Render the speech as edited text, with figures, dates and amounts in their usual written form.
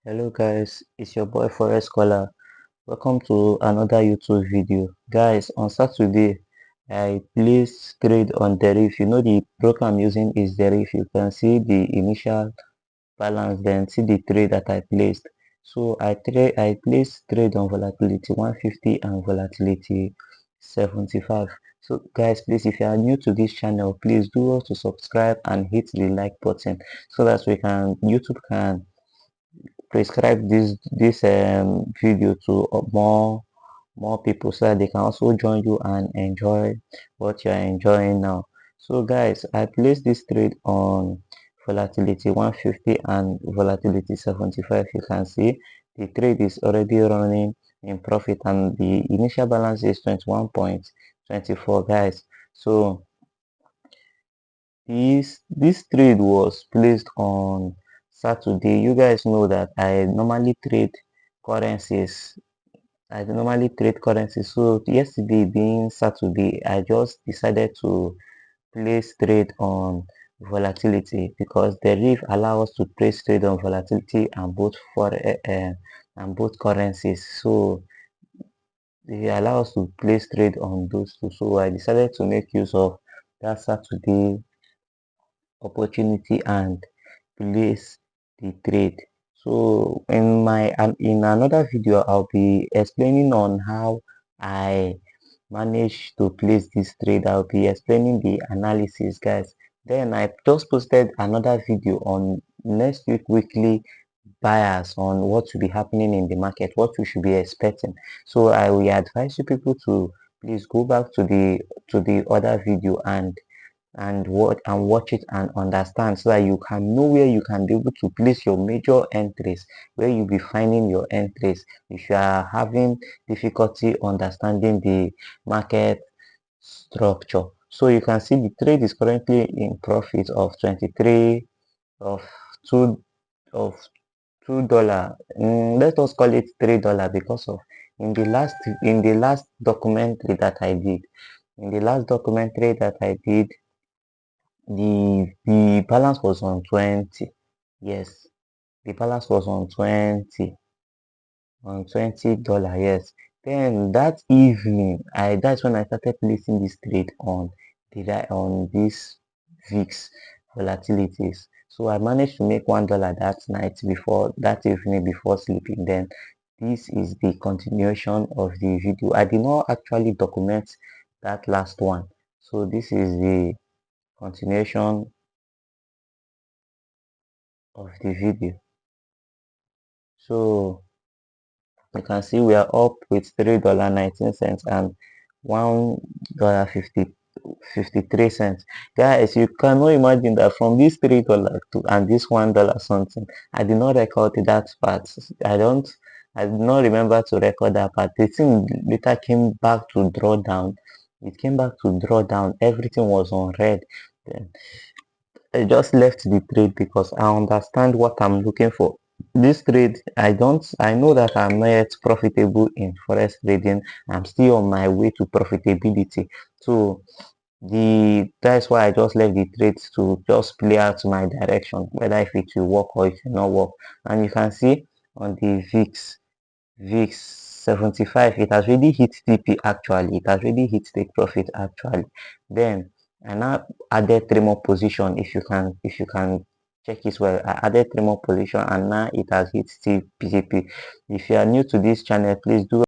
Hello guys, it's your boy Forex Scholar. Welcome to another YouTube video. Guys, on Saturday, I placed trade on Derif. You know the broker I'm using is Derif. You can see the initial balance, then see the trade that I placed. So I placed trade on volatility 150 and volatility 75. So guys, please, if you are new to this channel, please do well to subscribe and hit the like button so that YouTube can prescribe this video to more people so that they can also join you and enjoy what you are enjoying now. So guys, I placed this trade on volatility 150 and volatility 75. You can see the trade is already running in profit and the initial balance is 21.24 guys. So this trade was placed on Saturday. You guys know that currencies. I normally trade currencies. So yesterday being Saturday, I just decided to place trade on volatility because the RIF allow us to place trade on volatility and both currencies. So they allow us to place trade on those two. So I decided to make use of that Saturday opportunity and place the trade. So in another video, I'll be explaining on how I managed to place this trade. I'll be explaining the analysis, guys. Then I just posted another video on next weekly bias on what should be happening in the market, what you should be expecting. So I will advise you people to please go back to the other video and watch it and understand so that you can know where you can be able to place your major entries, where you'll be finding your entries if you are having difficulty understanding the market structure. So you can see the trade is currently in profit of 23 of 2 of $2. Let us call it $3 because of in the last documentary that I did in the last documentary that I did, the balance was on 20. Yes, the balance was on $20. Yes. Then that evening, that's when I started placing this trade on this VIX volatilities. So I managed to make $1 that night before that evening before sleeping. Then this is the continuation of the video. I did not actually document that last one. So this is the continuation of the video. So you can see we are up with $3.19 and $1.53. Guys, you cannot imagine that from this $3 to and this $1 something. I did not record that part. I did not remember to record that part. The thing later came back to draw down. It came back to draw down. Everything was on red. Then I just left the trade because I understand what I'm looking for. This trade, I know that I'm not yet profitable in forex trading. I'm still on my way to profitability. So that's why I just left the trades to just play out my direction, whether if it will work or it will not work. And you can see on the VIX 75, it has really hit TP actually. It has really hit take profit actually. Then I now added three more position. If you can check it well, I added three more position and now it has hit TPCP. If you are new to this channel, please do